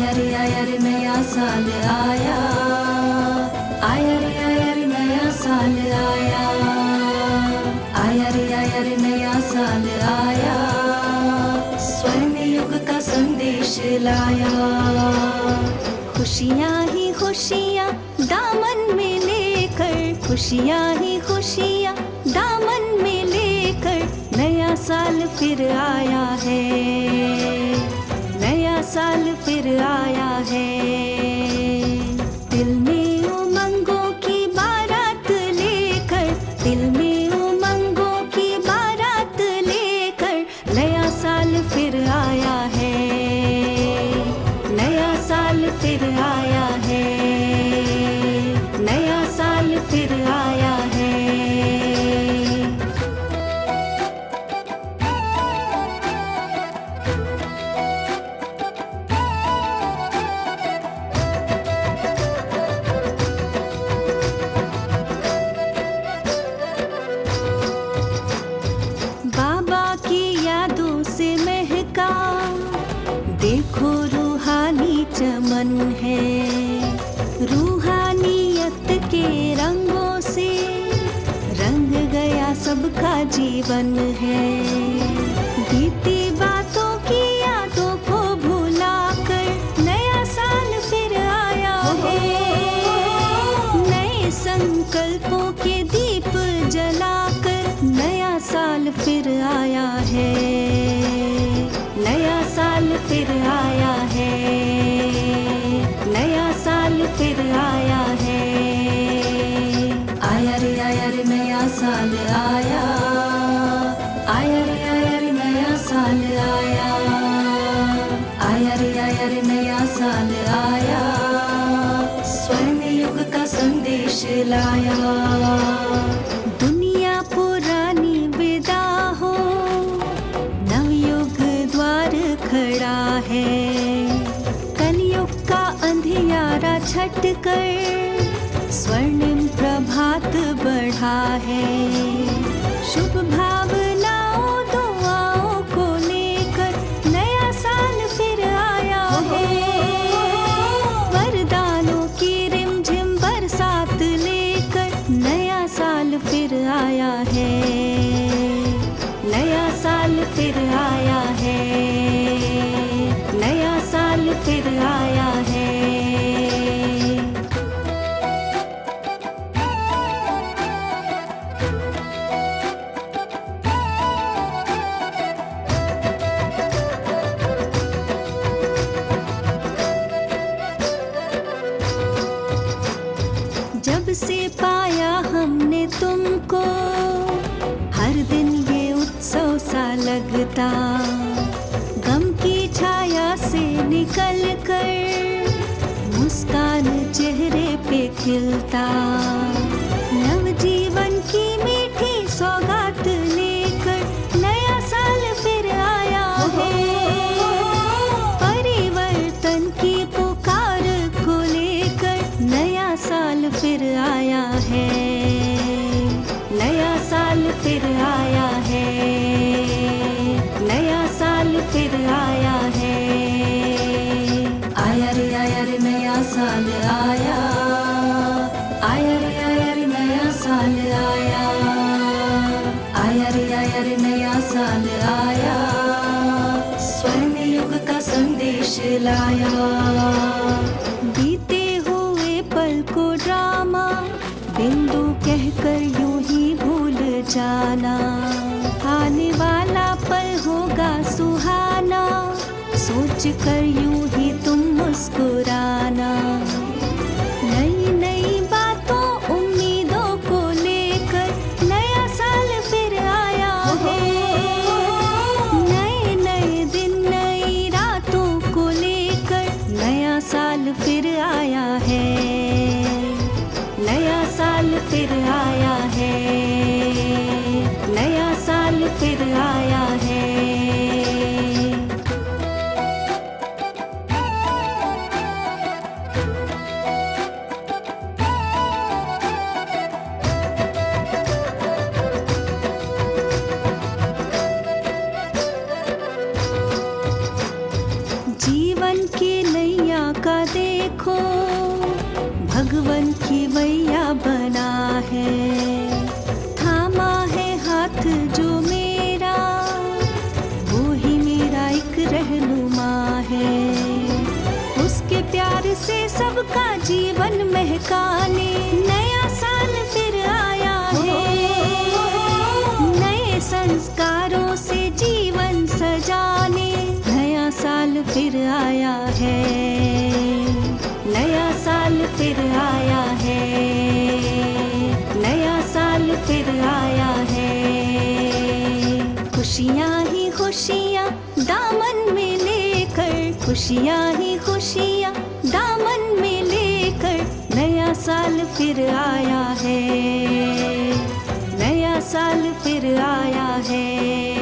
आया रे नया साल आया, आया रे नया साल आया, आया रे नया साल आया, स्वर्ण युग का संदेश लाया। खुशियाँ ही खुशियाँ दामन में लेकर, खुशियाँ ही खुशियाँ दामन में लेकर, नया साल फिर आया है, नया साल फिर आया है। दिल में उमंगों की बारात लेकर, दिल में उमंगों की बारात लेकर, नया साल फिर आया है, नया साल फिर आया है, नया साल फिर आया है। बाबा की यादों से महका देखो रूहानी चमन है, रूहानियत के रंगों से रंग गया सबका जीवन है। बीती बातों की यादों को भुलाकर नया साल फिर आया है, नए संकल्पों के दीप जलाकर नया साल फिर आया है, नया साल फिर आया है, नया साल फिर आया है। आया रे नया साल आया, आया रे नया साल आया, आया रे नया साल आया, स्वर्ण युग का संदेश लाया। दुनिया पुरानी विदा हो, नवयुग द्वार खड़ा है, कलयुग का अंधियारा छट कर स्वर्णिम प्रभात बढ़ा है। शुभ भावनाओं दुआओं को लेकर नया साल फिर आया है, वरदानों की रिमझिम बरसात लेकर नया साल फिर आया है, नया साल फिर आया है, नया साल फिर आया है। जब से पाया हमने तुमको, हर दिन ये उत्सव सा लगता, गम की छाया से निकल कर मुस्कान चेहरे पे खिलता। नवजीवन की मीठी सौगात लेकर नया साल फिर आया है, परिवर्तन की पुकार को लेकर नया साल फिर आया है, नया साल फिर आया है, नया साल फिर आया है। आया रे नया साल आया, आया रे नया साल आया, आया रे नया साल आया, स्वर्ण युग का संदेश लाया। बीते हुए पल को ड्रामा बिंदु कहकर यूं ही भूल जाना, आने वाला पल होगा सुहाना, सोच कर यूं ही तुम मुस्कुराना। नई नई बातों उम्मीदों को लेकर नया साल फिर आया है, नए नए दिन नई रातों को लेकर नया साल फिर आया है, नया साल फिर आया है, नया साल फिर आया है। का देखो भगवन की वैया बना है। थामा है हाथ जो मेरा, वो ही मेरा एक रहनुमा है। उसके प्यार से सबका जीवन महकाने नया साल फिर आया है। नए संस्कारों से जीवन सजाने नया साल फिर आया है। नया साल फिर आया है। नया साल फिर आया है। खुशियाँ ही खुशियाँ दामन में लेकर, खुशियाँ ही खुशियाँ दामन में लेकर नया साल फिर आया है। नया साल फिर आया है।